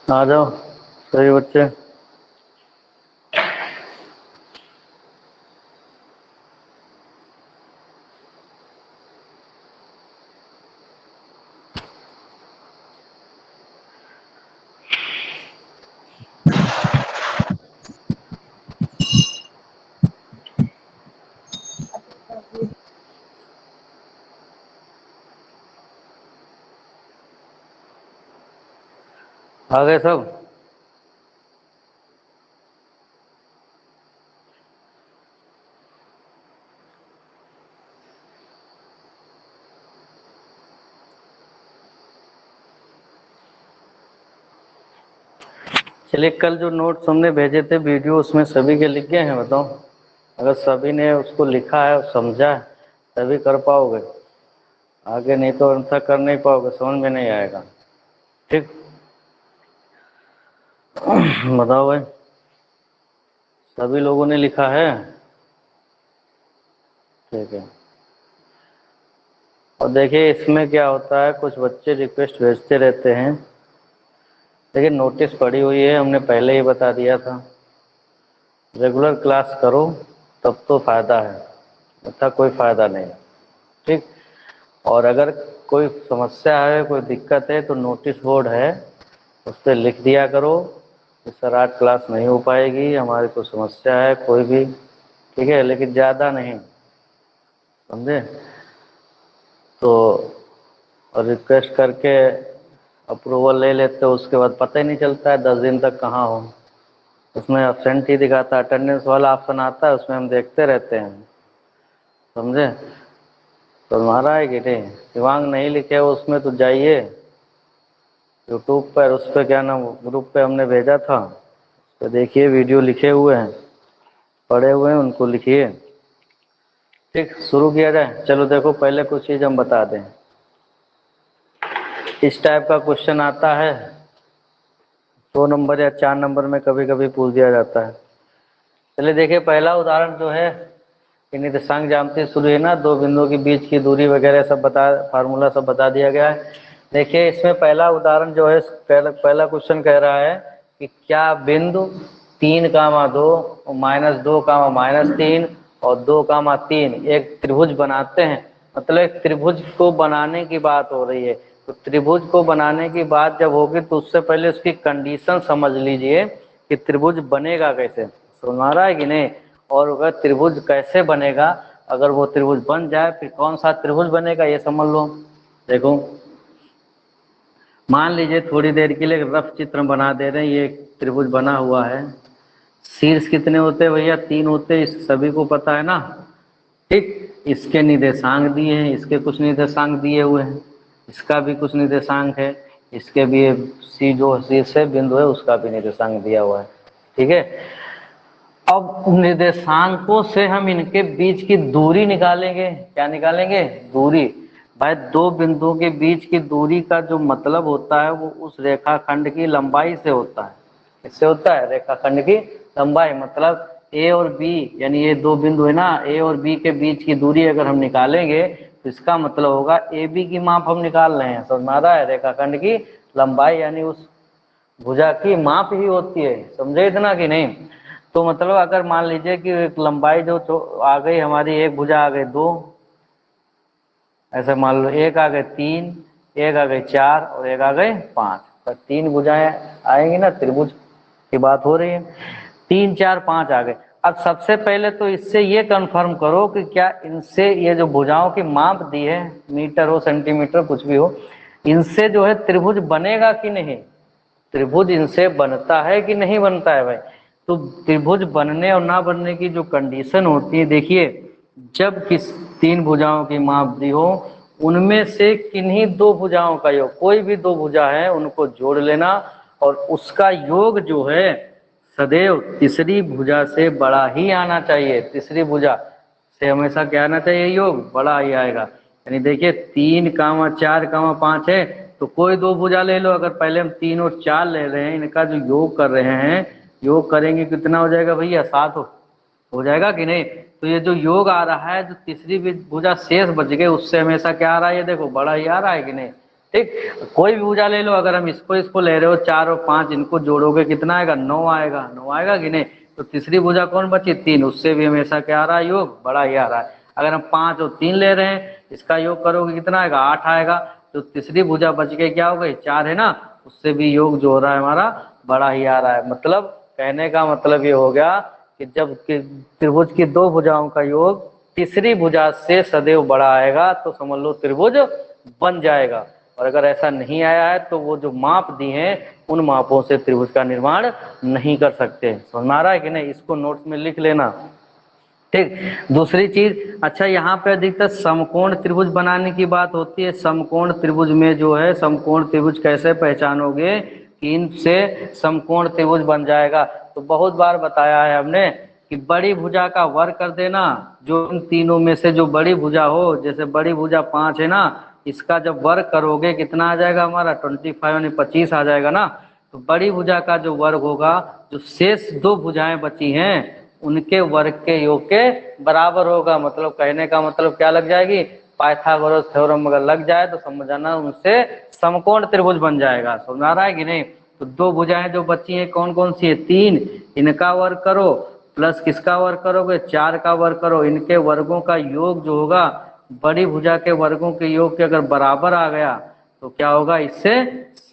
आ जाओ सही बच्चे। आ गए सब। चलिए, कल जो नोट्स हमने भेजे थे वीडियो, उसमें सभी के लिख गए हैं? बताओ, अगर सभी ने उसको लिखा है और समझा है तभी कर पाओगे, आगे नहीं तो ऐसा कर नहीं पाओगे, समझ में नहीं आएगा। ठीक, बताओ भाई, सभी लोगों ने लिखा है? ठीक है। और देखिए इसमें क्या होता है, कुछ बच्चे रिक्वेस्ट भेजते रहते हैं, लेकिन नोटिस पड़ी हुई है, हमने पहले ही बता दिया था, रेगुलर क्लास करो तब तो फायदा है, अच्छा कोई फायदा नहीं। ठीक, और अगर कोई समस्या है, कोई दिक्कत है, तो नोटिस बोर्ड है, उस पर लिख दिया करो कि सर आज क्लास नहीं हो पाएगी, हमारी कोई समस्या है कोई भी। ठीक है, लेकिन ज़्यादा नहीं, समझे? तो रिक्वेस्ट करके अप्रूवल ले लेते हो, उसके बाद पता ही नहीं चलता है 10 दिन तक कहाँ हो। उसमें अब्सेंट ही दिखाता है, अटेंडेंस वाला ऑप्शन आता है, उसमें हम देखते रहते हैं, समझे? तो तुम्हारा है कि नहीं? शिवांग नहीं लिखे हो उसमें तो जाइए यूट्यूब पर, उस पर क्या नाम, ग्रुप पे हमने भेजा था, तो देखिए वीडियो लिखे हुए हैं, पढ़े हुए हैं, उनको लिखिए। ठीक, शुरू किया जाए। चलो देखो, पहले कुछ चीज़ हम बता दें, इस टाइप का क्वेश्चन आता है 2 नंबर या 4 नंबर में कभी कभी पूछ दिया जाता है। चलिए देखिए, पहला उदाहरण जो है, कि निर्देशांक जानते शुरू है ना, दो बिंदुओं के बीच की दूरी वगैरह सब बता, फार्मूला सब बता दिया गया है। देखिए इसमें पहला उदाहरण जो है, पहला क्वेश्चन कह रहा है कि क्या बिंदु 3,2 -2, -3 और 2,3 एक त्रिभुज बनाते हैं। मतलब एक त्रिभुज को बनाने की बात हो रही है, तो त्रिभुज को बनाने की बात जब होगी तो उससे पहले उसकी कंडीशन समझ लीजिए कि त्रिभुज बनेगा कैसे, समझ आ रहा है कि नहीं? और अगर त्रिभुज कैसे बनेगा, अगर वो त्रिभुज बन जाए फिर कौन सा त्रिभुज बनेगा ये समझ लो। देखो, मान लीजिए थोड़ी देर के लिए रफ चित्र बना दे रहे हैं, ये एक त्रिभुज बना हुआ है, शीर्ष कितने होते हैं भैया? 3 होते हैं, इस सभी को पता है ना। ठीक, इसके निर्देशांक दिए हैं, इसके कुछ निर्देशांक दिए हुए हैं, इसका भी कुछ निर्देशांक है, इसके भी सी जो शीर्ष बिंदु है उसका भी निर्देशांक दिया हुआ है। ठीक है, अब निर्देशांकों से हम इनके बीच की दूरी निकालेंगे। क्या निकालेंगे? दूरी। भाई दो बिंदुओं के बीच की दूरी का जो मतलब होता है वो उस रेखाखंड की लंबाई से होता है। इससे होता है रेखाखंड की लंबाई, मतलब ए और बी, यानी ये दो बिंदु है ना, ए और बी के बीच की दूरी अगर हम निकालेंगे तो इसका मतलब होगा ए बी की माप हम निकाल रहे हैं, समझ में आ रहा है? रेखाखंड की लंबाई यानी उस भुजा की माप ही होती है, समझे इतना कि नहीं? तो मतलब अगर मान लीजिए कि एक लंबाई जो आ गई हमारी, एक भुजा आ गई 2, ऐसे मान लो एक आ गए 3, एक आ गई 4 और एक आ गए 5, तो 3 भुजाएं आएंगी ना, त्रिभुज की बात हो रही है। 3, 4, 5 आ गए। अब सबसे पहले तो इससे ये कंफर्म करो कि क्या इनसे ये जो भुजाओं की माप दी है, मीटर हो सेंटीमीटर कुछ भी हो, इनसे जो है त्रिभुज बनेगा कि नहीं? त्रिभुज इनसे बनता है कि नहीं बनता है भाई? तो त्रिभुज बनने और ना बनने की जो कंडीशन होती है, देखिए जब किस 3 भुजाओं की माप दी हो, उनमें से किन्हीं 2 भुजाओं का योग, कोई भी 2 भुजा है उनको जोड़ लेना, और उसका योग जो है सदैव तीसरी भुजा से बड़ा ही आना चाहिए। तीसरी भुजा से हमेशा क्या आना चाहिए? योग बड़ा ही आएगा। यानी देखिए 3, 4, 5 है, तो कोई 2 भुजा ले लो। अगर पहले हम 3 और 4 ले रहे हैं, इनका जो योग कर रहे हैं, योग करेंगे कितना हो जाएगा भैया? 7 हो जाएगा कि नहीं? तो ये जो योग आ रहा है, जो तीसरी भुजा शेष बच गए, उससे हमेशा क्या आ रहा है? ये देखो बड़ा ही आ रहा है कि नहीं? ठीक, कोई भी भुजा ले लो, अगर हम इसको ले रहे हो 4 और 5 इनको जोड़ोगे कितना आएगा, 9 आएगा। 9 आएगा कि नहीं। तो तीसरी भुजा कौन बची, 3, उससे भी हमेशा क्या आ रहा है, योग बड़ा ही आ रहा है। अगर हम 5 और 3 ले रहे हैं, इसका योग करोगे कितना आएगा, 8 आएगा। तो तीसरी भुजा बच के क्या हो गई, 4 है ना, उससे भी योग जो हो रहा है हमारा बड़ा ही आ रहा है। मतलब कहने का मतलब ये हो गया कि जब त्रिभुज की 2 भुजाओं का योग तीसरी भुजा से सदैव बड़ा आएगा तो समझ लो त्रिभुज बन जाएगा। और अगर ऐसा नहीं आया है तो वो जो माप दिए हैं उन मापों से त्रिभुज का निर्माण नहीं कर सकते। समझ में आ रहा है कि नहीं, इसको नोट्स में लिख लेना। ठीक, दूसरी चीज, अच्छा यहाँ पे अधिकतर समकोण त्रिभुज बनाने की बात होती है। समकोण त्रिभुज में जो है, समकोण त्रिभुज कैसे पहचानोगे कि इनसे समकोण त्रिभुज बन जाएगा। तो बहुत बार बताया है हमने कि बड़ी भुजा का वर्ग कर देना, जो इन तीनों में से जो बड़ी भुजा हो, जैसे बड़ी भुजा 5 है ना, इसका जब वर्ग करोगे कितना आ जाएगा हमारा, 25 यानी 25 आ जाएगा ना। तो बड़ी भुजा का जो वर्ग होगा, जो शेष 2 भुजाएं बची हैं उनके वर्ग के योग के बराबर होगा। मतलब कहने का मतलब क्या लग जाएगी, पाइथागोरस थ्योरम अगर लग जाए तो समझ जाना उनसे समकोण त्रिभुज बन जाएगा। समझ आ रहा है कि नहीं। तो 2 भुजाएं जो बची हैं कौन कौन सी है, 3, इनका वर्ग करो प्लस किसका वर्ग करोगे, 4 का वर्ग करो। इनके वर्गों का योग जो होगा बड़ी भुजा के वर्गों के योग के अगर बराबर आ गया तो क्या होगा, इससे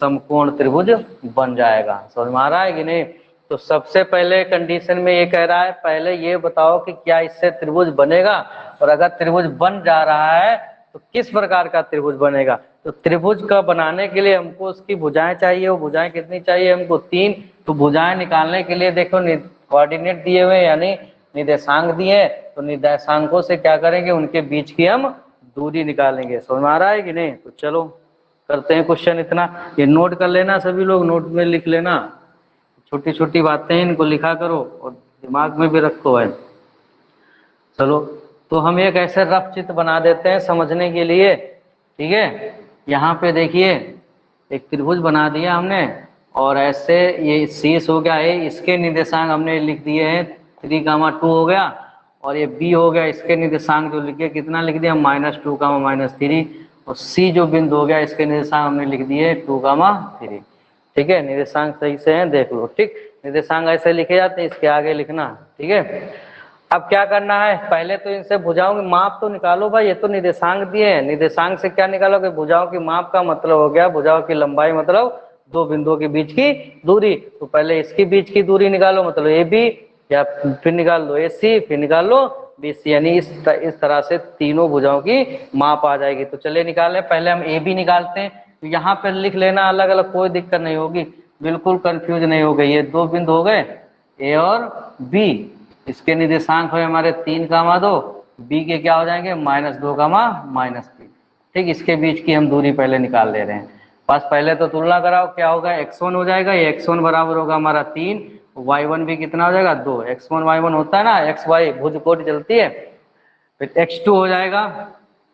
समकोण त्रिभुज बन जाएगा। समझ में आ रहा है कि नहीं। तो सबसे पहले कंडीशन में ये कह रहा है, पहले ये बताओ कि क्या इससे त्रिभुज बनेगा, और अगर त्रिभुज बन जा रहा है तो किस प्रकार का त्रिभुज बनेगा। तो त्रिभुज का बनाने के लिए हमको उसकी भुजाएं चाहिए। वो भुजाएं कितनी चाहिए हमको, 3। तो भुजाएं निकालने के लिए देखो कोऑर्डिनेट दिए हुए यानी निर्देशांक दिए, तो निर्देशांकों से क्या करेंगे, उनके बीच की हम दूरी निकालेंगे। समझ में आ रहा है कि नहीं। तो चलो करते हैं क्वेश्चन। इतना ये नोट कर लेना, सभी लोग नोट में लिख लेना, छोटी छोटी बातें इनको लिखा करो और दिमाग में भी रखो है। चलो तो हम एक ऐसे रफ चित्र बना देते हैं समझने के लिए। ठीक है, यहाँ पे देखिए एक त्रिभुज बना दिया हमने, और ऐसे ये शीर्ष हो गया है, इसके निर्देशांक हमने लिख दिए हैं 3, 2 हो गया, और ये बी हो गया, इसके निर्देशांक जो लिखे कितना लिख दिया, -2, -3, और सी जो बिंदु हो गया इसके निर्देशांक हमने लिख दिए 2, 3। ठीक है, निर्देशांक सही से हैं देख लो। ठीक, निर्देशांक ऐसे लिखे जाते हैं, इसके आगे लिखना। ठीक है, अब क्या करना है, पहले तो इनसे भुजाओं की माप तो निकालो भाई। ये तो निर्देशांक दिए हैं, निर्देशांक से क्या निकालोगे, भुजाओं की माप का मतलब हो गया भुजाओं की लंबाई, मतलब 2 बिंदुओं के बीच की दूरी। तो पहले इसके बीच की दूरी निकालो, मतलब ए बी, या फिर निकाल लो ए सी, फिर निकाल लो बी सी, यानी इस तरह से तीनों भुजाओं की माप आ जाएगी। तो चलिए निकालें, पहले हम ए बी निकालते हैं। तो यहाँ पर लिख लेना अलग अलग, कोई दिक्कत नहीं होगी, बिल्कुल कंफ्यूज नहीं हो गई। ये 2 बिंदु हो गए ए और बी, इसके निर्देशांक हुए हमारे 3, 2, बी के क्या हो जाएंगे -2, -3। ठीक, इसके बीच की हम दूरी पहले निकाल ले रहे हैं। बस पहले तो तुलना कराओ, क्या होगा, x1 हो जाएगा, ये x1 बराबर होगा हमारा 3, y1 भी कितना हो जाएगा 2, x1 y1 होता है ना, x y भुज कोटि चलती है। फिर x2 हो जाएगा,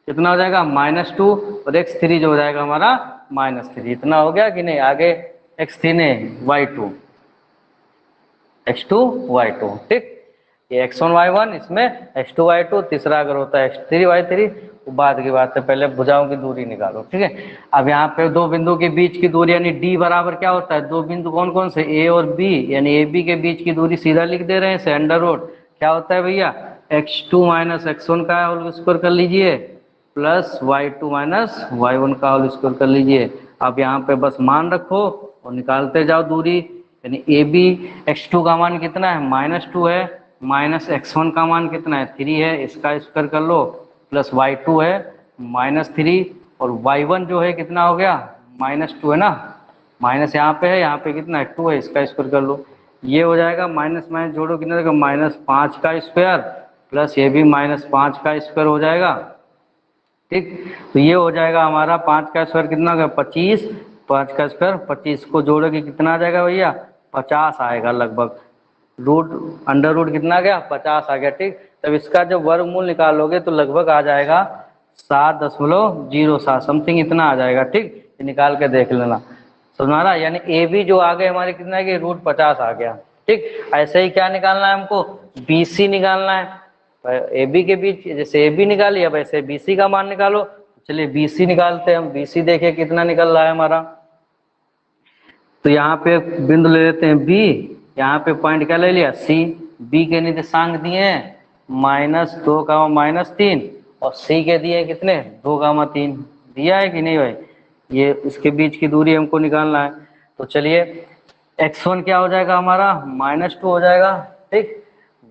कितना हो जाएगा -2, और x3 जो हो जाएगा हमारा -3। इतना हो गया कि नहीं। आगे x3 ने y2, x2 y2। ठीक, ये x1 y1, इसमें x2 y2, तीसरा अगर होता है x3 y3, तो बाद की बात है, पहले भुजाओं की दूरी निकालो। ठीक है, अब यहाँ पे 2 बिंदु के बीच की दूरी यानी d बराबर क्या होता है, 2 बिंदु कौन कौन से, a और b, यानी a b के बीच की दूरी सीधा लिख दे रहे हैं इसे, अंडर रूट क्या होता है भैया, x2 - x1 का होल स्क्वायर कर लीजिए, प्लस y2 - y1 का होल स्क्वायर कर लीजिए। अब यहाँ पे बस मान रखो और निकालते जाओ दूरी, यानी ए बी x2 का मान कितना है -2 है, -x1 का मान कितना है 3 है, इसका स्क्वायर कर लो, प्लस y2 है -3, और y1 जो है कितना हो गया -2 है ना, माइनस यहाँ पे है, यहाँ पे कितना है 2 है, इसका स्क्वायर कर लो। ये हो जाएगा माइनस माइनस जोड़ो कितना देगा, -5 का स्क्वायर, प्लस ये भी -5 का स्क्वायर हो जाएगा। ठीक, तो ये हो जाएगा हमारा 5 का स्क्वायर कितना होगा 25, 5 का स्क्वायर 25 को जोड़ोगे कितना आ जाएगा भैया 50 आएगा लगभग, रूट अंडर रूट कितना आ गया 50 आ गया। ठीक, तब इसका जब वर्गमूल निकालोगे तो लगभग आ जाएगा 7.07 समथिंग इतना आ जाएगा। ठीक, निकाल के देख लेना, समझ रहा, यानी ए बी जो आ गए हमारे कितना है कि √50 आ गया। ठीक, ऐसे ही क्या निकालना है हमको, बी सी निकालना है। ए बी के बीच जैसे ए बी निकाली, अब ऐसे बी सी का मान निकालो। चलिए BC निकालते हैं हम। BC देखिए कितना निकल रहा है हमारा। तो यहाँ पे बिंदु ले लेते हैं B, यहाँ पे पॉइंट क्या ले लिया C। B के निर्देशांक दिए हैं -2, -3, और C के दिए कितने 2, 3 दिया है कि नहीं भाई। ये इसके बीच की दूरी हमको निकालना है। तो चलिए x1 क्या हो जाएगा हमारा -2 हो जाएगा, ठीक।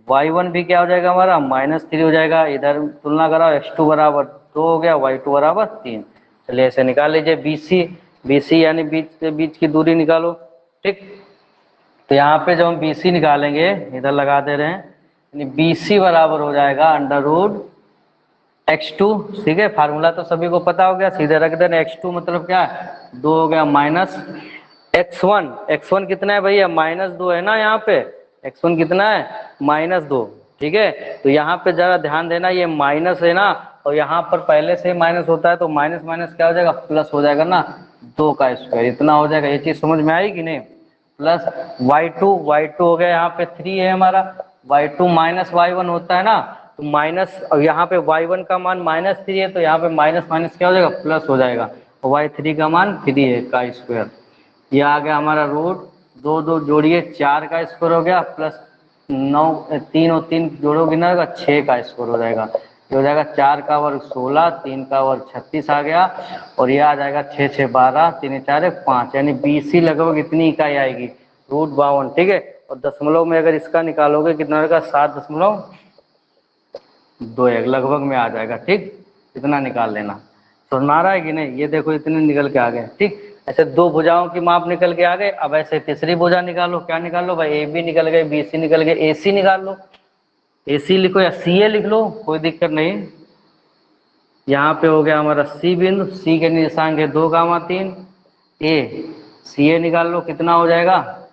y1 भी क्या हो जाएगा हमारा -3 हो जाएगा। इधर तुलना कराओ, x2 बराबर 2 हो गया, y2 बराबर 3। चलिए ऐसे निकाल लीजिए BC यानी बीच से बीच की दूरी निकालो, ठीक। तो यहाँ पे जब हम BC निकालेंगे, इधर लगा दे रहे हैं, यानी BC बराबर हो जाएगा √x2, ठीक है। फार्मूला तो सभी को पता हो गया, सीधे रख देना। x2 मतलब क्या है 2 हो गया, माइनस x1 कितना है भैया -2 है ना। यहाँ पे x1 कितना है -2, ठीक है। तो यहाँ पे जरा ध्यान देना, ये माइनस है ना, और यहाँ पर पहले से माइनस होता है, तो माइनस माइनस क्या हो जाएगा प्लस हो जाएगा ना, 2 का स्क्वायर इतना हो जाएगा। ये चीज समझ में आई कि नहीं। प्लस y2 हो गया, यहाँ पे 3 है हमारा, y2 माइनस y1 होता है ना, तो माइनस, और यहाँ पे y1 का मान -3 है, तो यहाँ पे माइनस माइनस क्या हो जाएगा प्लस हो जाएगा, और y3 का मान 3 है का स्क्वायर। ये आ गया हमारा √2 जोड़िए 4 का स्क्वायर हो गया, प्लस 9 3 और 3 जोड़ोगे ना 6 का स्क्वायर हो जाएगा। ये हो जाएगा 4 का वर्ग 16, 3 का वर्ग 36 आ गया, और ये आ जाएगा 6 6 12, 3 4 5, यानी BC लगभग इतनी इकाई आएगी √52, ठीक है। और दशमलव में अगर इसका निकालोगे कितना रहेगा 7.21 लगभग में आ जाएगा, ठीक। इतना निकाल लेना। समझ में आ रहा है कि नहीं। ये देखो इतने निकल के आ गए, ठीक। ऐसे 2 भुजाओं की माप निकल के आ गए। अब ऐसे तीसरी भुजा निकालो, क्या निकालो भाई, AB निकल गए, BC निकल गए, AC निकाल लो। AC लिखो या CA लिख लो, कोई दिक्कत नहीं। यहाँ पे हो गया हमारा C बिंदु, C के निर्देशांक है 2, 3। CA निकाल लो, कितना हो जाएगा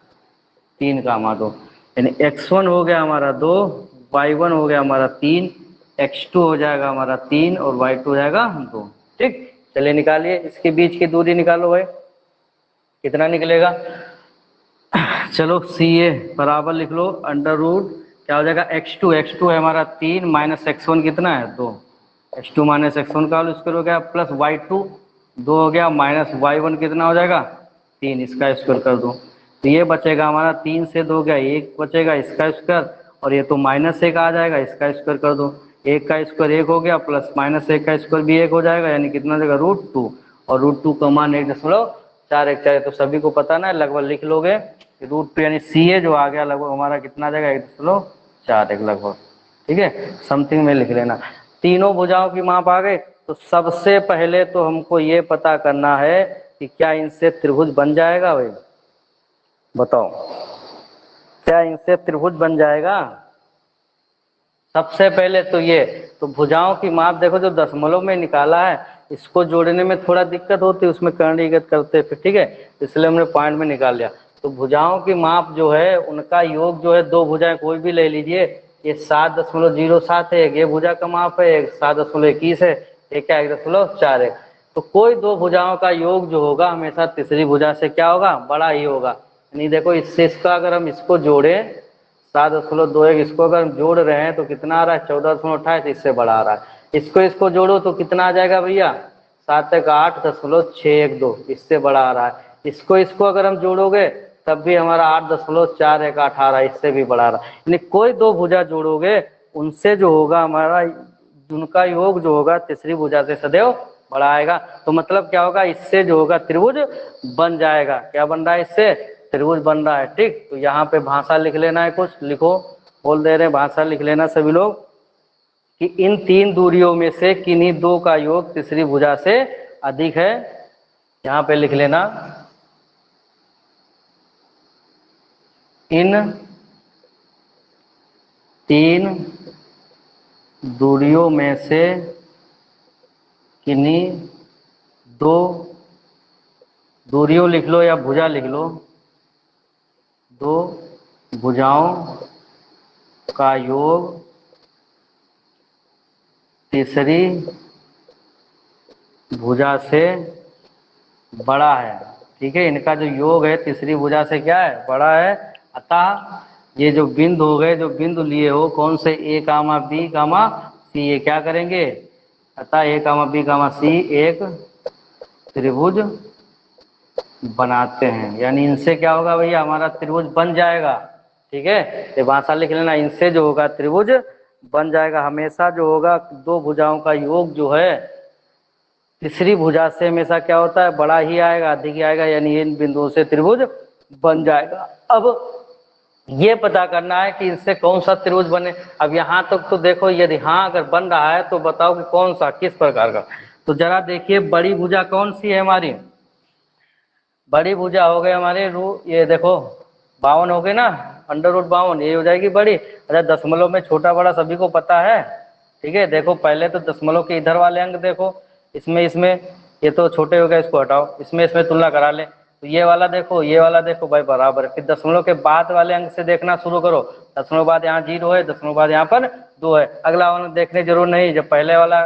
3, 2, यानी x1 हो गया हमारा 2, y1 हो गया हमारा 3, x2 हो जाएगा हमारा 3, और y2 हो जाएगा 2, ठीक। चलिए निकालिए, इसके बीच की दूरी निकालो भाई, कितना निकलेगा। चलो CA बराबर लिख लो √ क्या हो जाएगा x2 है हमारा 3, माइनस x1 कितना है 2, x2 माइनस x1 का स्क्वायर हो गया, प्लस y2 2 हो गया, माइनस y1 कितना हो जाएगा 3, इसका स्क्वायर कर दो। तो ये बचेगा हमारा 3 से 2 गया 1 बचेगा, इसका स्क्वायर, और ये तो -1 आ जाएगा, इसका स्क्वायर कर दो। 1 का स्क्वायर 1 हो गया, प्लस -1 का स्क्वायर भी 1 हो जाएगा, यानी कितना हो जाएगा √2, और √2 का मान 1.414। तो सभी को पता ना, लगभग लिख लोगे √2, यानी CA जो आ गया लगभग हमारा कितना आ जाएगा 1.41 लगभग, ठीक है। समथिंग में लिख लेना। तीनों भुजाओं की माप आ गई। तो सबसे पहले तो हमको ये पता करना है कि क्या इनसे त्रिभुज बन जाएगा भाई, बताओ क्या इनसे त्रिभुज बन जाएगा। सबसे पहले तो ये, तो भुजाओं की माप देखो, जो दशमलव में निकाला है इसको जोड़ने में थोड़ा दिक्कत होती है, उसमें करणीगत करते फिर, ठीक है, इसलिए हमने पॉइंट में निकाल लिया। तो भुजाओं की माप जो है उनका योग जो है, 2 भुजाएं कोई भी ले लीजिए, ये 7.07 है, ये भुजा का माप है, 7.21 है, एक 1.4 है। तो कोई 2 भुजाओं का योग जो होगा हमेशा तीसरी भुजा से क्या होगा बड़ा ही होगा। नहीं देखो, इससे इसका अगर हम इसको जोड़े 7.21, इसको अगर हम जोड़ रहे हैं तो कितना आ रहा है 14.28, इससे बड़ा आ रहा है। इसको जोड़ो तो कितना आ जाएगा भैया 7 × 8.612, इससे बड़ा आ रहा है। इसको अगर हम जोड़ोगे तब भी हमारा 8.4118, इससे भी बड़ा आ रहा है। यानी कोई 2 भुजा जोड़ोगे उनसे जो होगा हमारा, उनका योग जो होगा तीसरी भुजा से सदैव बड़ा आएगा। तो मतलब क्या होगा, इससे जो होगा त्रिभुज बन जाएगा। क्या बन रहा है, इससे त्रिभुज बन रहा है, ठीक। तो यहाँ पे भाषा लिख लेना है, कुछ लिखो, बोल दे रहे हैं भाषा लिख लेना सभी लोग, कि इन 3 दूरियों में से किन्हीं 2 का योग तीसरी भुजा से अधिक है। यहाँ पे लिख लेना, इन 3 दूरियों में से किन्हीं 2 दूरियों लिख लो या भुजा लिख लो, 2 भुजाओं का योग तीसरी भुजा से बड़ा है, ठीक है। इनका जो योग है तीसरी भुजा से क्या है बड़ा है। अतः ये जो बिंदु हो गए, जो बिंदु लिए हो कौन से A, B, C, ये क्या करेंगे अतः ए कामा बी कामा सी एक त्रिभुज बनाते हैं, यानी इनसे क्या होगा भैया, हमारा त्रिभुज बन जाएगा। ठीक है, ये भाषा लिख लेना, इनसे जो होगा त्रिभुज बन जाएगा। हमेशा जो होगा दो भुजाओं का योग जो है तीसरी भुजा से हमेशा क्या होता है, बड़ा ही आएगा, अधिक ही आएगा, यानी इन बिंदुओं से त्रिभुज बन जाएगा। अब ये पता करना है कि इनसे कौन सा त्रिभुज बने। अब यहाँ तक तो देखो, यदि हाँ अगर बन रहा है तो बताओ कि कौन सा, किस प्रकार का। तो जरा देखिए बड़ी भुजा कौन सी है हमारी, बड़ी भुजा हो गई हमारे ये देखो 52 हो गए ना, अंडर रूट 52 ये हो जाएगी बड़ी। अच्छा दशमलव में छोटा बड़ा सभी को पता है। ठीक है, देखो पहले तो दशमलव के इधर वाले अंक देखो, इसमें इसमें ये तो छोटे हो गए, इसको हटाओ, इसमें इसमें तुलना करा ले, तो ये वाला देखो ये वाला देखो भाई बराबर। फिर दशमलव के बाद वाले अंक से देखना शुरू करो, दशमलव बाद यहाँ 0 है, दशमलव बाद यहाँ पर 2 है, अगला अंक देखने जरूर नहीं, जब पहले वाला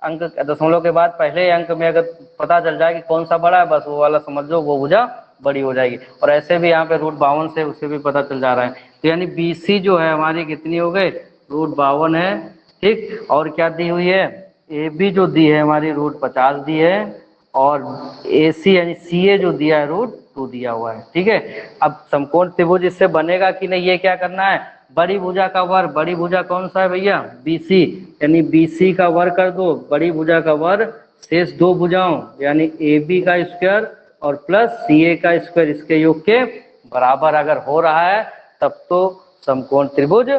अंक दशमलव के बाद पहले अंक में अगर पता चल जाए कि कौन सा बड़ा है, बस वो वाला समझ लो वो भुजा बड़ी हो जाएगी। और ऐसे भी यहाँ पे रूट 52 से उसे भी पता चल जा रहा है। तो यानी BC जो है हमारी कितनी हो गई, रूट 52 है। ठीक, और क्या दी हुई है, AB जो दी है हमारी रूट 50 दी है, और AC यानी CA जो दिया है रूट 2 दिया हुआ है। ठीक है, अब समकोण त्रिभुज इससे बनेगा कि नहीं, ये क्या करना है, बड़ी भुजा का वर्ग, बड़ी भुजा कौन सा है भैया BC, यानी BC का वर्ग कर दो, बड़ी भुजा का वर्ग शेष दो भुजाओं यानी AB का स्क्वायर और प्लस CA का स्क्वायर, इसके योग के बराबर अगर हो रहा है तब तो समकोण त्रिभुज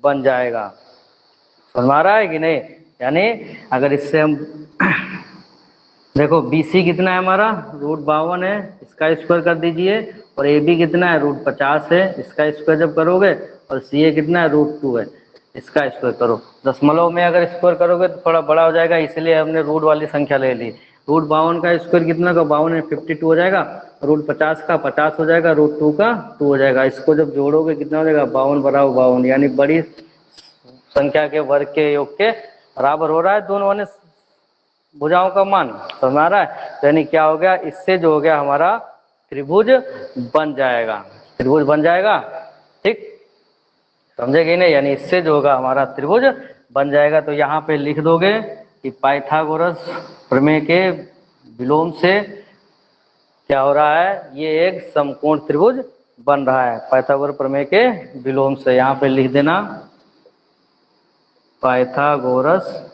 बन जाएगा। समझ आ रहा है कि नहीं, यानी अगर इससे हम देखो BC कितना है हमारा रूट 52 है, इसका स्क्वायर कर दीजिए, और AB कितना है रूट 50 है, इसका स्क्वायर जब करोगे, और CA कितना है रूट 2 है, इसका स्क्वायर करो। दशमलव में अगर स्क्वायर करोगे तो थोड़ा बड़ा हो जाएगा, इसलिए हमने रूट वाली संख्या ले ली। रूट 52 का स्क्वायर कितना का 52 है 52 हो जाएगा, रूट 50 का 50 हो जाएगा, रूट 2 का 2 हो जाएगा, इसको जब जोड़ोगे कितना हो जाएगा 52 बराबर 52, यानी बड़ी संख्या के वर्ग के योग के बराबर हो रहा है दोनों ने भुजाओं का मान। समझ आ रहा है, यानी क्या हो गया, इससे जो हो गया हमारा त्रिभुज बन जाएगा, त्रिभुज बन जाएगा। ठीक, समझे कि नहीं, यानी इससे जो होगा हमारा त्रिभुज बन जाएगा। तो यहाँ पे लिख दोगे कि पाइथागोरस प्रमेय के विलोम से क्या हो रहा है, ये एक समकोण त्रिभुज बन रहा है, पाइथागोरस प्रमेय के विलोम से। यहाँ पे लिख देना पाइथागोरस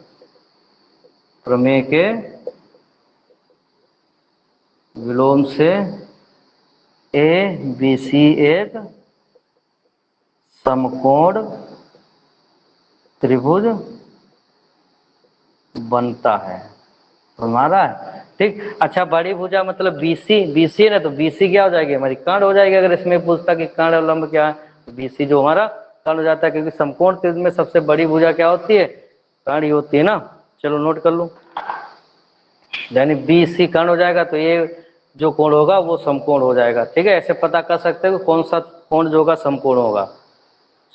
प्रमेय के विलोम से ABC एक समकोण त्रिभुज बनता है। हमारा ठीक, अच्छा बड़ी भुजा मतलब BC है ना, तो BC क्या हो जाएगी हमारी कर्ण हो जाएगी। अगर इसमें पूछता कि कर्ण और लंब क्या है, तो BC जो हमारा कर्ण हो जाता है, क्योंकि समकोण त्रिभुज में सबसे बड़ी भुजा क्या होती है, कर्ण ही होती है ना। चलो नोट कर लो, यानी BC कर्ण हो जाएगा, तो ये जो कोण होगा वो समकोण हो जाएगा। ठीक है, ऐसे पता कर सकते हो कौन सा कोण जो होगा समकोण होगा।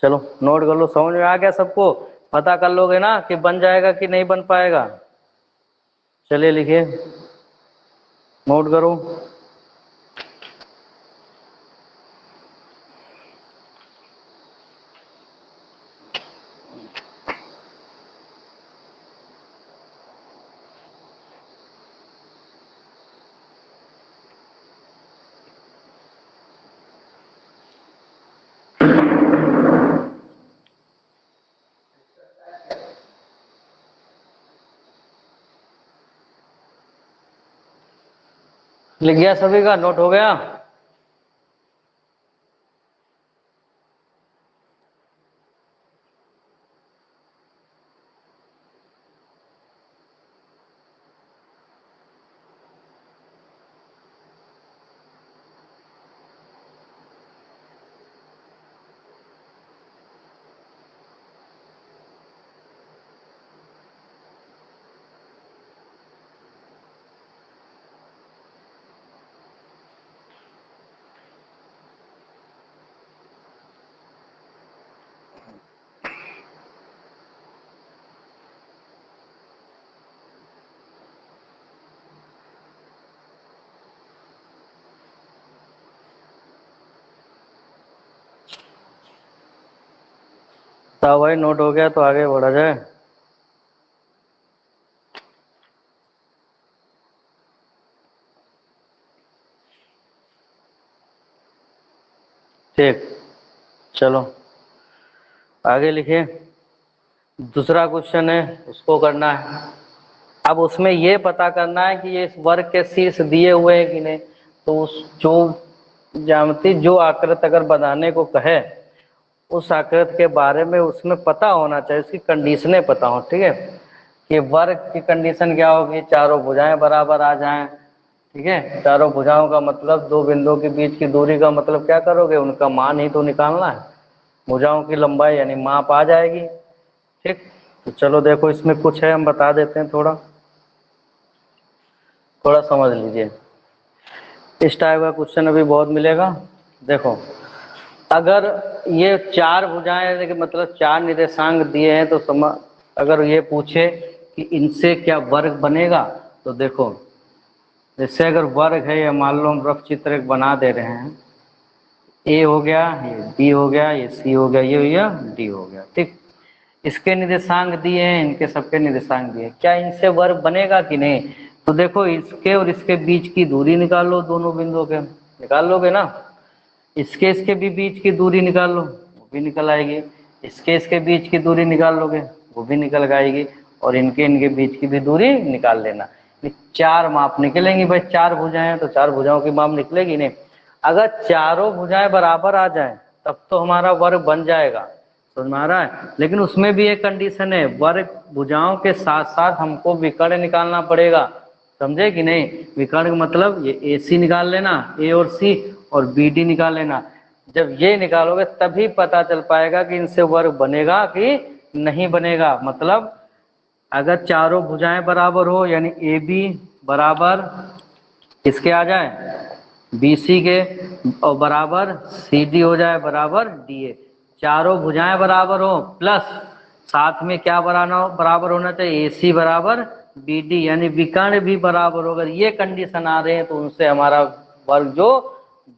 चलो नोट कर लो, समझ में आ गया सबको, पता कर लोगे ना कि बन जाएगा कि नहीं बन पाएगा। चलिए लिखिए, नोट करो। लिख गया सभी का, नोट हो गया। तो भाई नोट हो गया तो आगे बढ़ा जाए। ठीक, चलो आगे लिखिए। दूसरा क्वेश्चन है, उसको करना है। अब उसमें ये पता करना है कि ये इस वर्ग के शीर्ष दिए हुए हैं कि नहीं। तो उस जो ज्यामिति जो आकृति अगर बनाने को कहे, उस आकृति के बारे में उसमें पता होना चाहिए, उसकी कंडीशनें पता हो। ठीक है, कि वर्ग की कंडीशन क्या होगी, चारों भुजाएं बराबर आ जाएं। ठीक है, चारों भुजाओं का मतलब दो बिंदुओं के बीच की दूरी का मतलब क्या करोगे, उनका मान ही तो निकालना है। भुजाओं की लंबाई यानी माप आ जाएगी। ठीक, तो चलो देखो इसमें कुछ है, हम बता देते हैं, थोड़ा थोड़ा समझ लीजिए। इस टाइप का क्वेश्चन अभी बहुत मिलेगा। देखो, अगर ये चार भुजाएं के मतलब चार निर्देशांक दिए हैं, तो अगर ये पूछे कि इनसे क्या वर्ग बनेगा, तो देखो जैसे अगर वर्ग है, या मान लो हम रफ चित्र एक बना दे रहे हैं, ए हो गया, ये बी हो गया, ये सी हो गया, ये भैया डी हो गया। ठीक, इसके निर्देशांक दिए हैं, इनके सबके निर्देशांक दिए हैं, क्या इनसे वर्ग बनेगा कि नहीं। तो देखो इसके और इसके बीच की दूरी निकाल लो, दोनों बिंदुओं के निकाल लोगे ना। इसके भी बीच की दूरी निकाल लो, वो भी निकल आएगी। इसके बीच की दूरी निकाल लोगे, वो भी निकल आएगी। और इनके बीच की भी दूरी निकाल लेना। चार माप निकलेंगी भाई, चार भुजाएं हैं तो चार भुजाओं की माप निकलेगी नहीं। अगर चारों भुजाएं बराबर आ जाएं तब तो हमारा वर्ग बन जाएगा, समझ में आ रहा है। लेकिन उसमें भी एक कंडीशन है, वर्ग भुजाओं के साथ साथ हमको विकर्ण निकालना पड़ेगा, समझे कि नहीं। विकर्ण मतलब ये ए सी निकाल लेना, ए और सी, और बी डी निकाल लेना। जब ये निकालोगे तभी पता चल पाएगा कि इनसे वर्ग बनेगा कि नहीं बनेगा। मतलब अगर चारों भुजाएं बराबर हो, यानी ए बी बराबर किसके आ जाए, बी सी के, और बराबर सी डी हो जाए बराबर डी ए। चारों भुजाएं बराबर हो, प्लस साथ में क्या बराबर होना चाहिए, ए सी बराबर बी डी, यानी विकर्ण भी बराबर हो। अगर ये कंडीशन आ रहे हैं तो उनसे हमारा वर्ग जो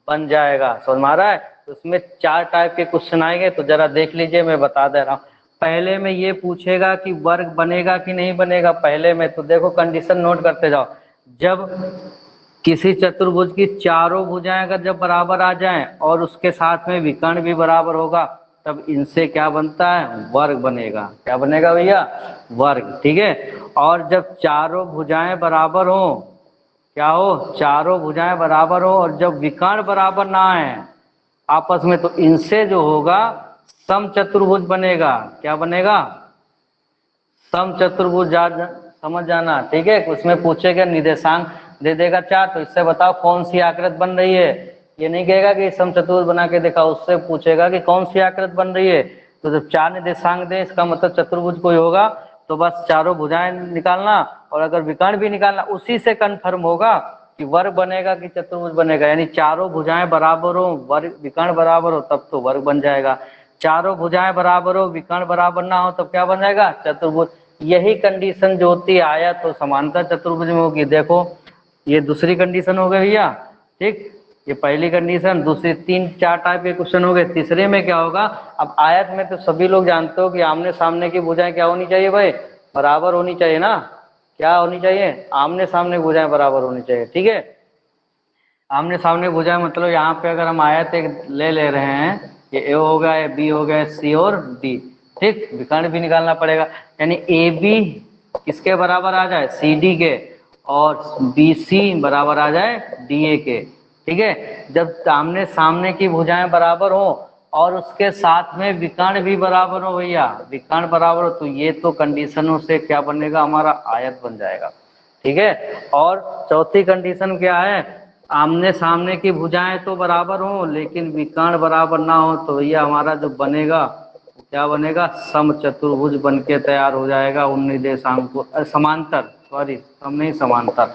बन जाएगा, समझ में आ रहा है। तो उसमें चार टाइप के क्वेश्चन आएंगे, तो जरा देख लीजिए, मैं बता दे रहा हूँ। पहले में ये पूछेगा कि वर्ग बनेगा कि नहीं बनेगा, पहले में तो देखो कंडीशन नोट करते जाओ। जब किसी चतुर्भुज की चारों भुजाएं अगर जब बराबर आ जाएं और उसके साथ में विकर्ण भी बराबर होगा, तब इनसे क्या बनता है, वर्ग बनेगा। क्या बनेगा भैया, वर्ग। ठीक है, और जब चारों भुजाएं बराबर हो, क्या हो, चारों भुजाएं बराबर हो, और जब विकर्ण बराबर ना आए आपस में, तो इनसे जो होगा समचतुर्भुज बनेगा। क्या बनेगा, समचतुर्भुज। समझ जाना, ठीक है। उसमें पूछेगा निर्देशांक दे देगा चार, तो इससे बताओ कौन सी आकृति बन रही है। ये नहीं कहेगा कि समचतुर्भुज बना के देखा, उससे पूछेगा कि कौन सी आकृति बन रही है। तो जब चार निर्देशांक दे, इसका मतलब चतुर्भुज कोई होगा, तो बस चारों भुजाएं निकालना, और अगर विकर्ण भी निकालना, उसी से कंफर्म होगा कि वर्ग बनेगा कि चतुर्भुज बनेगा। यानी चारों भुजाएं बराबर हो, वर्ग विकर्ण बराबर हो, तब तो वर्ग बन जाएगा। चारों भुजाएं बराबर हो, विकर्ण बराबर ना हो, तब क्या बन जाएगा, चतुर्भुज। यही कंडीशन जो होती है आयत तो समांतर चतुर्भुज में होगी। देखो ये दूसरी कंडीशन हो गई भैया। ठीक, ये पहली कंडीशन। दूसरी, तीन चार टाइप के क्वेश्चन हो गए। तीसरे में क्या होगा, अब आयत में तो सभी लोग जानते हो कि आमने सामने की भुजाएं क्या होनी चाहिए भाई, बराबर होनी चाहिए ना। क्या होनी चाहिए, आमने सामने भुजाएं बराबर होनी चाहिए। ठीक है, आमने सामने भुजाएं मतलब यहाँ पे अगर हम आयत एक ले रहे हैं, ये ए हो गया, ये बी हो गया, सी और डी। ठीक, विकर्ण भी निकालना पड़ेगा, यानी ए बी किसके बराबर आ जाए, सी डी के, और बी सी बराबर आ जाए डी ए के। ठीक है, जब आमने सामने की भुजाएं बराबर हो और उसके साथ में विकर्ण भी बराबर हो भैया, विकर्ण बराबर हो, तो ये तो कंडीशनों से क्या बनेगा, हमारा आयत बन जाएगा। ठीक है, और चौथी कंडीशन क्या है, आमने सामने की भुजाएं तो बराबर हो लेकिन विकर्ण बराबर ना हो, तो भैया हमारा जो बनेगा क्या बनेगा, समचतुर्भुज बन के तैयार हो जाएगा उन निर्देशांकों समांतर, सॉरी सम नहीं समांतर,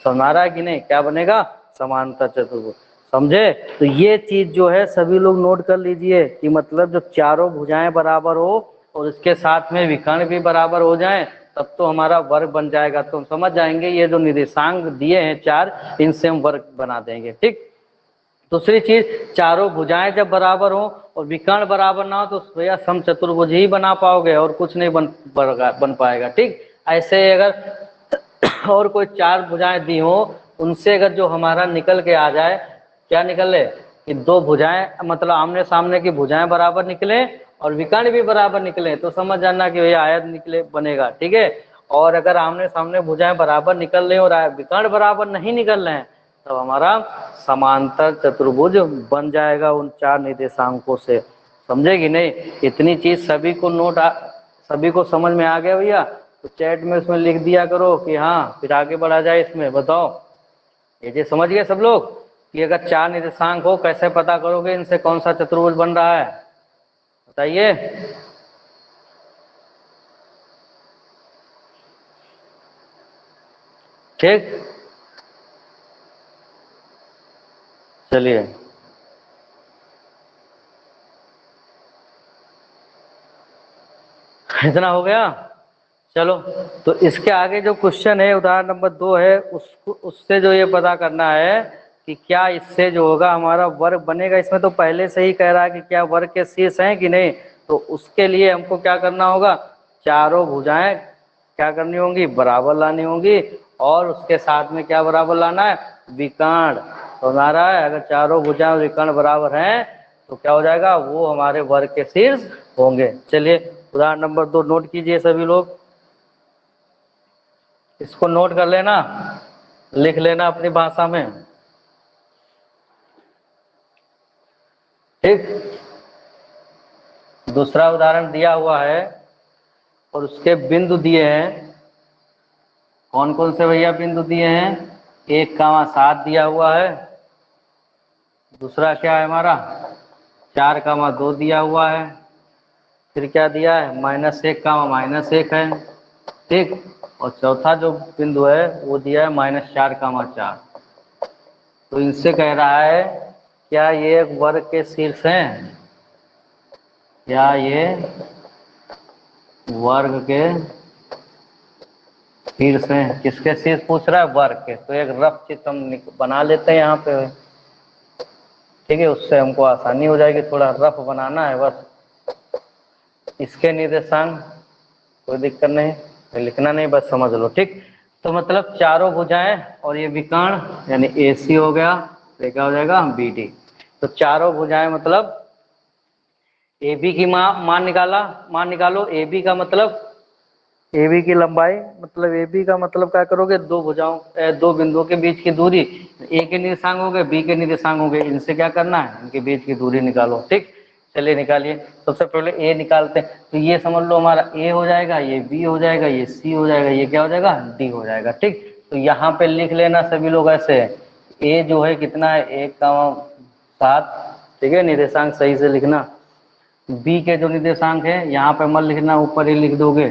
समझ रहा है कि नहीं, क्या बनेगा, समांतर चतुर्भुज। समझे। तो ये चीज जो है सभी लोग नोट कर लीजिए कि मतलब जब चारों भुजाएं बराबर हो और इसके साथ में विकर्ण भी बराबर हो जाएं, तब तो हमारा वर्ग बन जाएगा। तो हम समझ जाएंगे ये जो निर्देशांक दिए हैं चार, इनसे हम वर्ग बना देंगे। ठीक, दूसरी चीज, चारों भुजाएं जब बराबर हो और विकर्ण बराबर ना हो, तो भैया समचतुर्भुज ही बना पाओगे और कुछ नहीं बन पाएगा। ठीक, ऐसे अगर और कोई चार भुजाएं दी हो, उनसे अगर जो हमारा निकल के आ जाए, क्या निकले, कि दो भुजाएं मतलब आमने सामने की भुजाएं बराबर निकले और विकर्ण भी बराबर निकले तो समझ जाना कि भैया आयत निकले बनेगा, ठीक है। और अगर आमने सामने भुजाएं बराबर निकल रहे और विकर्ण बराबर नहीं निकल रहे हैं तो हमारा समांतर चतुर्भुज बन जाएगा उन चार निर्देशांकों से। समझे कि नहीं? इतनी चीज सभी को सभी को समझ में आ गया भैया? तो चैट में उसमें लिख दिया करो कि हाँ, फिर आगे बढ़ा जाए इसमें। बताओ ये समझ गए सब लोग कि अगर चार निर्देशांक हो कैसे पता करोगे इनसे कौन सा चतुर्भुज बन रहा है? बताइए। ठीक, चलिए इतना हो गया। चलो तो इसके आगे जो क्वेश्चन है उदाहरण नंबर 2 है, उससे जो ये पता करना है कि क्या इससे जो होगा हमारा वर्ग बनेगा। इसमें तो पहले से ही कह रहा है कि क्या वर्ग के शीर्ष हैं कि नहीं, तो उसके लिए हमको क्या करना होगा, चारों भुजाएं क्या करनी होंगी, बराबर लानी होंगी। और उसके साथ में क्या बराबर लाना है, विकर्ण। तो हमारा अगर चारों भुजाएं विकर्ण बराबर हैं तो क्या हो जाएगा, वो हमारे वर्ग के शीर्ष होंगे। चलिए उदाहरण नंबर 2 नोट कीजिए सभी लोग, इसको नोट कर लेना, लिख लेना अपनी भाषा में। ठीक, दूसरा उदाहरण दिया हुआ है और उसके बिंदु दिए हैं। कौन कौन से भैया बिंदु दिए हैं, 1,7 दिया हुआ है। दूसरा क्या है हमारा, 4,2 दिया हुआ है। फिर क्या दिया है, -1, है। ठीक, और चौथा जो बिंदु है वो दिया है -4,4। तो इनसे कह रहा है क्या ये वर्ग के शीर्ष हैं, क्या ये वर्ग के शीर्ष हैं। किसके शीर्ष पूछ रहा है, वर्ग के। तो एक रफ चित्र हम बना लेते हैं यहाँ पे, ठीक है, उससे हमको आसानी हो जाएगी। थोड़ा रफ बनाना है बस। इसके निर्देशांक कोई दिक्कत नहीं, लिखना नहीं, बस समझ लो। ठीक, तो मतलब चारों भुजाएं और ये विकर्ण यानी AC हो गया, तो क्या हो जाएगा BD। तो चारों भुजाएं मतलब AB की मान निकालो। AB का मतलब AB की लंबाई, मतलब AB का मतलब क्या करोगे, दो भुजाओं दो बिंदुओं के बीच की दूरी। A के निर्देशांक हो गए, B के निर्देशांक हो गए, इनसे क्या करना है, इनके बीच की दूरी निकालो। ठीक, चलिए निकालिए। सबसे पहले A निकालते हैं। तो ये समझ लो हमारा A हो जाएगा, ये B हो जाएगा, ये C हो जाएगा, ये क्या हो जाएगा, D हो जाएगा। ठीक, तो यहाँ पे लिख लेना सभी लोग ऐसे, A जो है कितना है, 1,7। ठीक है, निर्देशांक सही से लिखना। B के जो निर्देशांक है यहाँ पे मत लिखना, ऊपर ही लिख दोगे,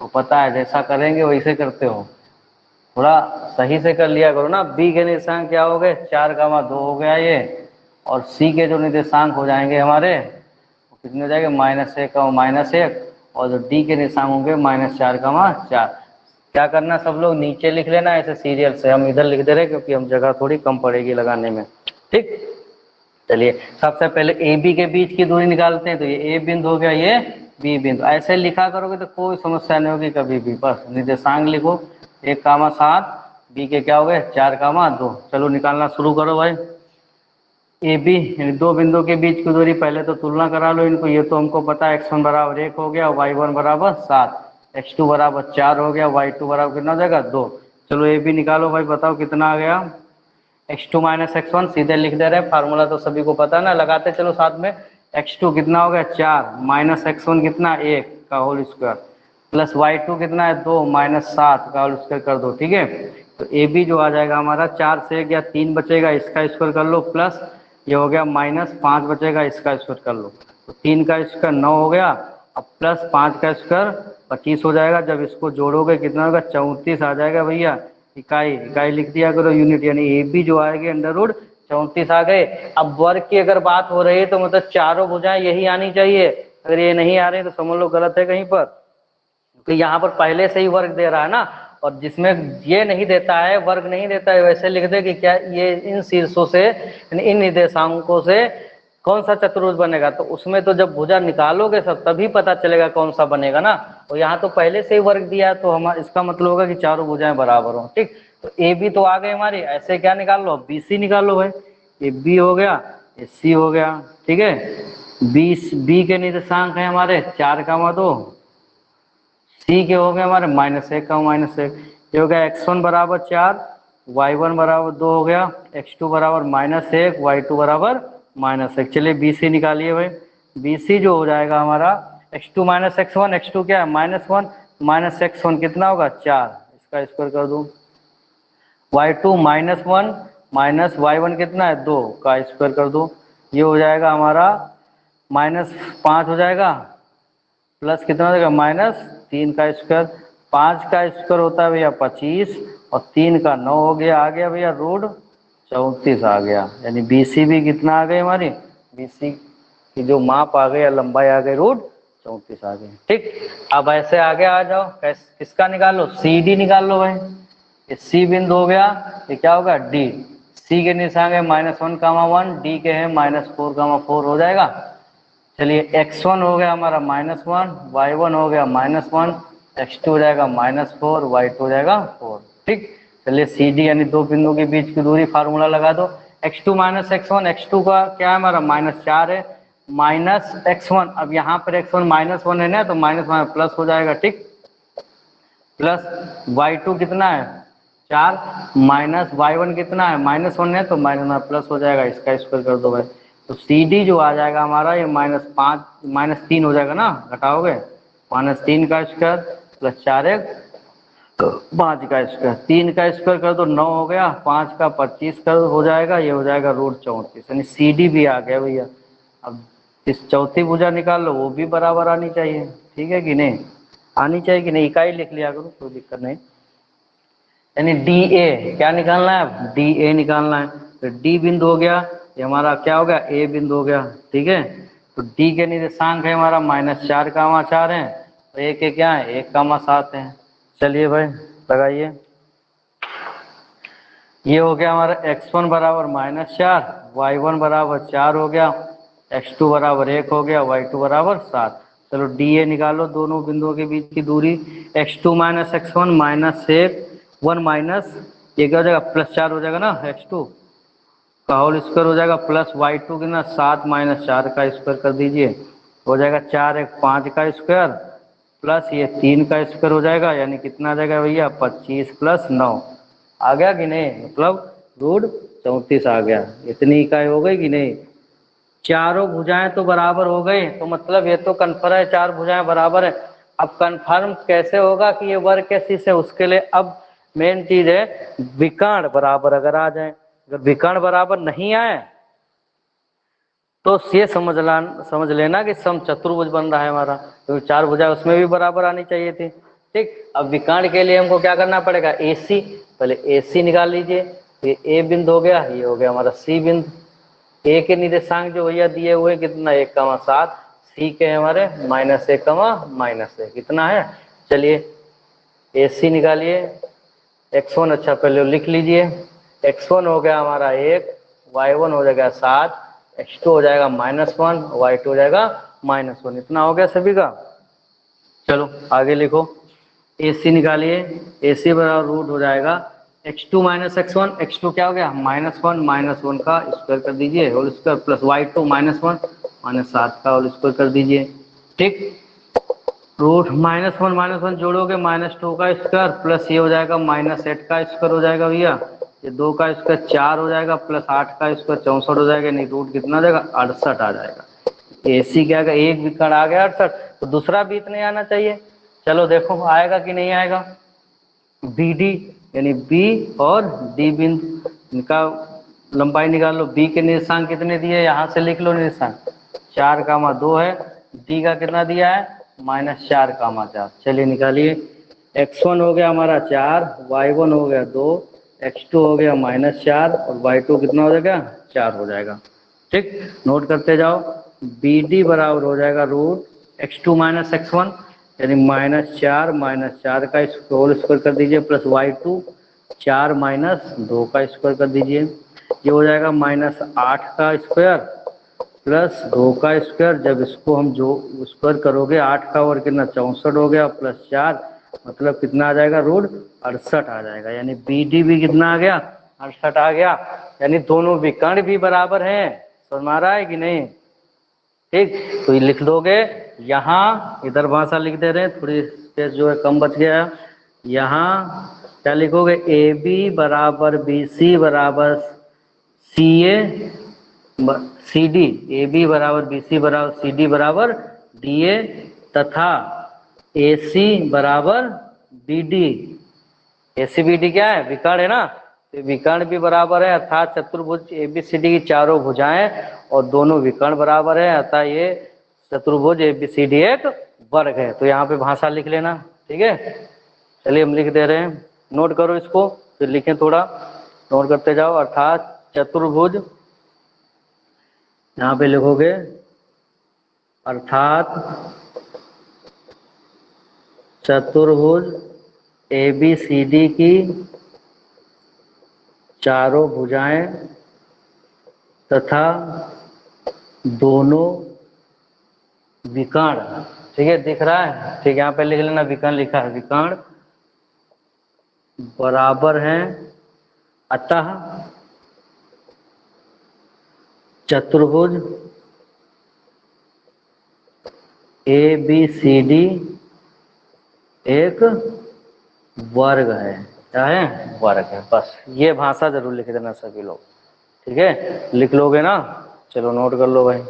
तो पता है जैसा करेंगे वैसे करते हो, थोड़ा सही से कर लिया करो ना। B के निर्देशांक क्या हो गए, 4,2 हो गया ये। और C के जो निर्देशांक हो जाएंगे हमारे वो कितने हो जाएंगे, -1 और -1। और जो D के निर्देशांक होंगे -4,4। क्या करना सब लोग, नीचे लिख लेना ऐसे सीरियल से, हम इधर लिख दे रहे क्योंकि हम जगह थोड़ी कम पड़ेगी लगाने में। ठीक, चलिए सबसे पहले AB के बीच की दूरी निकालते हैं। तो ये A बिंदु हो गया, ये B बिंदु। ऐसे लिखा करोगे तो कोई समस्या नहीं होगी कभी भी। बस निर्देशांक लिखो, 1,7, B के क्या हो गए 4,2। चलो निकालना शुरू करो भाई। AB यानी दो बिंदु के बीच की दूरी, पहले तो तुलना करा लो इनको। ये तो हमको पता है, x1 बराबर 1 हो गया, y1 बराबर 7, x2 बराबर 4 हो गया, y2 बराबर कितना हो जाएगा 2। चलो AB निकालो भाई, बताओ कितना आ गया। x2 - x1 सीधे लिख दे रहे हैं, फार्मूला तो सभी को पता है ना, लगाते चलो साथ में। x2 कितना हो गया 4, -x1 कितना 1 का होल स्क्वायर, प्लस y2 कितना है 2 -7 का होल स्क्वायर कर दो। ठीक है, तो AB जो आ जाएगा हमारा, 4 से गया 3 बचेगा, इसका स्क्वायर कर लो, प्लस ये हो गया -5 बचेगा, इसका स्क्वायर कर लो। तो 3 का स्क्वायर 9 हो गया, अब प्लस 5 का स्क्वायर 25 हो जाएगा। जब इसको जोड़ोगे कितना होगा, 34 आ जाएगा भैया। इकाई लिख दिया करो, यूनिट, यानी AB जो आएगी अंडर रूट 34 आ गए। अब वर्ग की अगर बात हो रही है तो मतलब चारों भुजाएं यही आनी चाहिए। अगर ये नहीं आ रही तो समझ लो गलत है कहीं पर, क्योंकि यहाँ पर पहले से ही वर्ग दे रहा है ना। और जिसमें ये नहीं देता है, वर्ग नहीं देता है, वैसे लिख दे कि क्या ये इन शीर्षों से, इन निर्देशांकों से कौन सा चतुर्भुज बनेगा। तो उसमें तो जब भुजा निकालोगे सब तभी पता चलेगा कौन सा बनेगा ना। और यहाँ तो पहले से ही वर्ग दिया है, तो हमारा इसका मतलब होगा कि चारों भुजाएं बराबर हो। ठीक, तो AB तो आ गए हमारी, ऐसे क्या निकाल लो, BC निकाल लो भाई। AB हो गया, ये सी हो गया, ठीक है। बी के निर्देशांक है हमारे 4,2, सी के हो गए हमारे -1, -1, ये हो गया x1 बराबर 4, y1 बराबर 2 हो गया, x2 बराबर -1, y2 बराबर -1। चलिए बी सी निकालिए भाई। बी सी जो हो जाएगा हमारा x2 - x1, x2 क्या है -1 -x1 कितना होगा 4, इसका स्क्वायर कर दूँ। y2 -1 -y1 कितना है 2 का स्क्वायर कर दो। ये हो जाएगा हमारा -5 हो जाएगा, प्लस कितना हो जाएगा -3 का स्क्वायर। 5 का स्क्वायर होता है भैया 25 और 3 का 9 हो गया। आ गया भैया रूट 34 आ गया। यानी बी सी भी कितना आ गई हमारी, बी सी की जो माप आ गई या लंबाई आ गई रूट 34 आ गई। ठीक, अब ऐसे आगे आ जाओ, किसका निकालो, सी डी निकाल लो भाई। ये सी बिंदु हो गया, ये क्या होगा डी। सी के निशान है -1, डी के है -4, हो जाएगा। चलिए x1 हो गया हमारा -1, y1 हो गया -1, x2 हो जाएगा -4, y2 हो जाएगा 4। ठीक, चलिए सी डी यानी दो बिंदुओं के बीच की दूरी फार्मूला लगा दो। x2 - x1, x2 का क्या है हमारा -4 है, -x1, अब यहाँ पर x1 -1 है ना, तो माइनस प्लस हो जाएगा। ठीक, प्लस y2 कितना है 4, -y1 कितना है -1 है, तो माइनस प्लस हो जाएगा। इसका स्क्वायर कर दो भाई। तो सी डी जो आ जाएगा हमारा ये -5 -3 हो जाएगा ना, घटाओगे -3 का स्क्वायर प्लस 4 5 का स्क्वायर, 3 का स्क्वायर कर दो 9 हो गया, 5 का 25 कर हो जाएगा, ये हो जाएगा रूट 34। यानी सी डी भी आ गया भैया। अब इस चौथी भुजा निकाल लो, वो भी बराबर आनी चाहिए। ठीक है कि नहीं, आनी चाहिए कि नहीं, इकाई लिख लिया करो, कोई दिक्कत नहीं। यानी डी ए क्या निकालना है, अब डी ए निकालना है। तो डी बिंदु हो गया, ये हमारा क्या हो गया ए बिंदु हो गया। ठीक है, तो डी के निर्देशांक है हमारा -4, है, तो ए के क्या है 1, 7 है। चलिए भाई लगाइए। ये हो गया हमारा x1 बराबर -4, y1 बराबर 4 हो गया, x2 बराबर 1 हो गया, y2 बराबर 7। चलो डी ए निकालो, दोनों बिंदुओं के बीच की दूरी। x2 - x1 -1 माइनस ये क्या हो जाएगा +4 हो जाएगा ना, x2 का होल स्क्वायर हो जाएगा, प्लस y2 कितना 7 - 4 का स्क्वायर कर दीजिए, हो जाएगा 4 1 5 का स्क्वायर प्लस ये 3 का स्क्वायर हो जाएगा। यानी कितना आ जाएगा भैया 25 + 9 आ गया कि नहीं, मतलब रूट 34 आ गया। इतनी इकाई हो गई कि नहीं, चारों भुजाएं तो बराबर हो गई, तो मतलब ये तो कन्फर्म है 4 भुजाएं बराबर है। अब कंफर्म कैसे होगा कि ये वर्ग के शीर्ष है, उसके लिए अब मेन चीज है विकर्ण बराबर अगर आ जाए। अगर विकर्ण बराबर नहीं आए तो ये समझ लेना कि समचतुर्भुज बन रहा है हमारा, क्योंकि 4 भुजाएं उसमें भी बराबर आनी चाहिए थी। ठीक, अब विकर्ण के लिए हमको क्या करना पड़ेगा, AC, पहले AC निकाल लीजिए। ये ए बिंदु हो गया, ये हो गया हमारा सी बिंदु। ए के निर्देशांक जो भैया दिए हुए कितना 1, 7, सी के हमारे -1, -1 कितना है। चलिए AC निकालिए। x1 अच्छा पहले लिख लीजिए, x1 हो गया हमारा 1, y1 हो जाएगा 7, x2 हो जाएगा -1, y2 हो जाएगा -1। इतना हो गया सभी का। चलो आगे लिखो, AC निकालिए। AC बराबर रूट हो जाएगा x2 - x1, x2 क्या हो गया -1 का स्क्वायर कर दीजिए होल स्क्वायर प्लस y2 -1 -7 का होल स्क्वायर कर दीजिए। ठीक, रूट -1 जोड़ोगे -2 का स्क्वायर प्लस ये हो जाएगा -8 का स्क्वायर हो जाएगा भैया, ये 2 का स्क्वायर 4 हो जाएगा प्लस 8 का स्क्वायर 64 हो जाएगा। नहीं रूट कितना आ जाएगा 68 आ जाएगा। AC क्या आएगा, एक विकर्ण आ गया 68, तो दूसरा भी इतने आना चाहिए। चलो देखो आएगा कि नहीं आएगा। BD यानी B और D बिंदु, इनका लंबाई निकाल लो। B के निर्देशांक कितने दिए, यहाँ से लिख लो निर्देशांक 4, 2 है। D का कितना दिया है -4, 4। चलिए निकालिए, x1 हो गया हमारा 4, y1 हो गया 2, x2 हो गया -4 और y2 कितना हो जाएगा 4 हो जाएगा। ठीक, नोट करते जाओ। BD बराबर हो जाएगा रूट x2 - x1 यानी -4 का होल स्क्वायर कर दीजिए प्लस y2 4 - 2 का स्क्वायर कर दीजिए, ये हो जाएगा -8 का स्क्वायर प्लस 2 का स्क्वायर। जब इसको हम जो स्क्वायर करोगे 8 का और कितना 64 हो गया प्लस 4 मतलब कितना आ जाएगा रूट 68 आ जाएगा। यानी BD भी कितना आ गया 68 आ गया। यानी दोनों विकर्ण भी बराबर हैं, समझ में आ रहा है कि नहीं? ठीक, तो ये लिख दोगे यहाँ, इधर भाषा लिख दे रहे हैं, थोड़ी स्पेस जो है कम बच गया। यहाँ क्या लिखोगे, ए बी बराबर बी सी बराबर सी ए सी डी, ए बी बराबर बी सी बराबर सी डी बराबर डी ए, तथा ए सी बराबर बी डी। ए सी बी डी क्या है, विकर्ण है ना, तो विकर्ण भी बराबर है, अर्थात चतुर्भुज ए बी सी डी की चारों भुजाएं और दोनों विकर्ण बराबर है, अतः ये चतुर्भुज ए बी सी डी एक वर्ग है। तो यहाँ पे भाषा लिख लेना, ठीक है। चलिए हम लिख दे रहे हैं, नोट करो इसको, फिर लिखें, थोड़ा नोट करते जाओ। अर्थात चतुर्भुज, यहाँ पे लिखोगे अर्थात चतुर्भुज ए बी सी डी की चारों भुजाएं तथा दोनों विकर्ण, ठीक है, दिख रहा है, ठीक है, यहाँ पे लिख लेना विकर्ण लिखा है, विकर्ण बराबर हैं, अतः चतुर्भुज ए बी सी डी एक वर्ग है। क्या है, वर्ग है। बस ये भाषा जरूर लिख देना सभी लोग, ठीक है, लिख लोगे ना? चलो नोट कर लो भाई,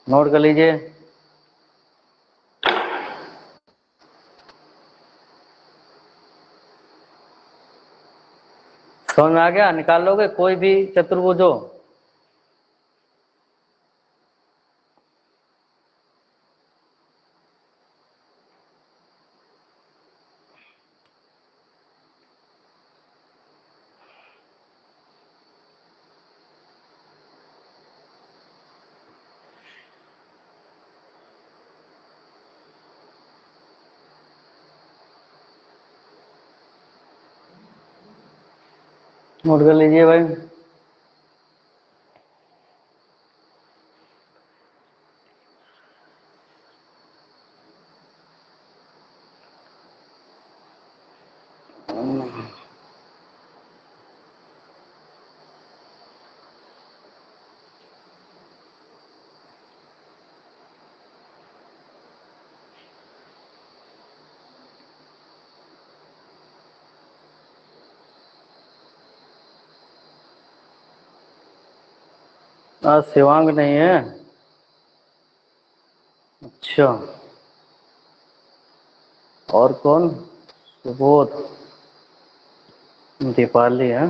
नोट कर लीजिए। समझ में आ गया? निकाल लोगे कोई भी चतुर्भुज हो? नोट कर लीजिए भाई। आज शिवांग नहीं है? अच्छा, और कौन? सुबोध, दीपाली है।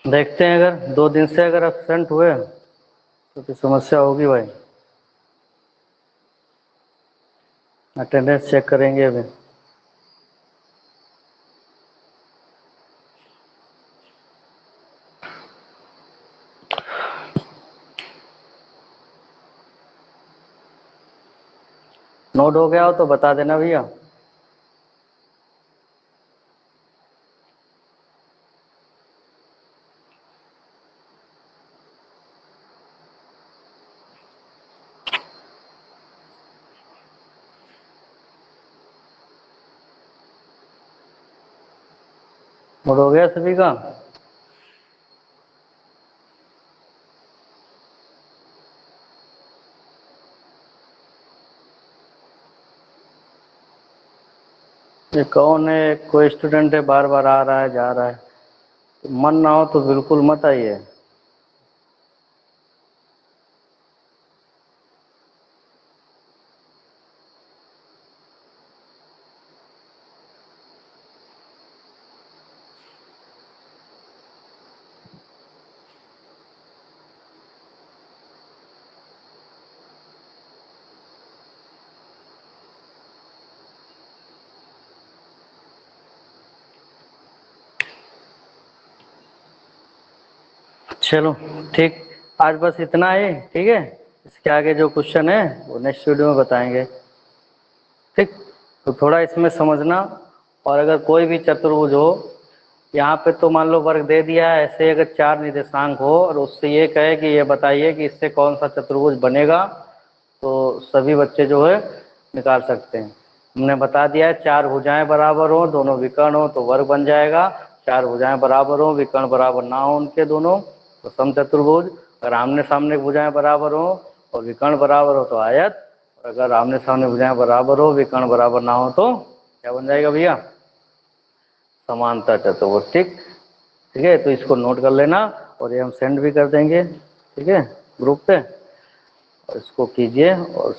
देखते हैं, अगर 2 दिन से अगर एब्सेंट हुए तो फिर समस्या होगी भाई। अटेंडेंस चेक करेंगे अभी। नोट हो गया हो तो बता देना भैया। नोट हो गया सभी का? ये कौन है? कोई स्टूडेंट है, बार बार आ रहा है जा रहा है, तो मन ना हो तो बिल्कुल मत आइए। चलो ठीक, आज बस इतना ही, ठीक है। इसके आगे जो क्वेश्चन है वो नेक्स्ट वीडियो में बताएंगे, ठीक। तो थोड़ा इसमें समझना, और अगर कोई भी चतुर्भुज हो, यहाँ पे तो मान लो वर्ग दे दिया है, ऐसे अगर 4 निर्देशांक हो और उससे ये कहे कि ये बताइए कि इससे कौन सा चतुर्भुज बनेगा, तो सभी बच्चे जो है निकाल सकते हैं। हमने बता दिया है, 4 भुजाएं बराबर हो, दोनों विकर्ण हो तो वर्ग बन जाएगा। 4 भुजाएं बराबर हो, विकर्ण बराबर ना हो उनके दोनों, तो समचतुर्भुज, अगर आमने सामने भुजाएं बराबर हो और विकर्ण बराबर हो तो आयत, और अगर आमने सामने भुजाएं बराबर हो विकर्ण बराबर ना हो तो क्या बन जाएगा भैया? समांतर चतुर्भुज। ठीक है, तो इसको नोट कर लेना और ये हम सेंड भी कर देंगे, ठीक है, ग्रुप पे, और इसको कीजिए और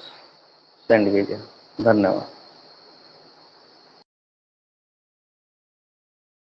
सेंड कीजिए। धन्यवाद।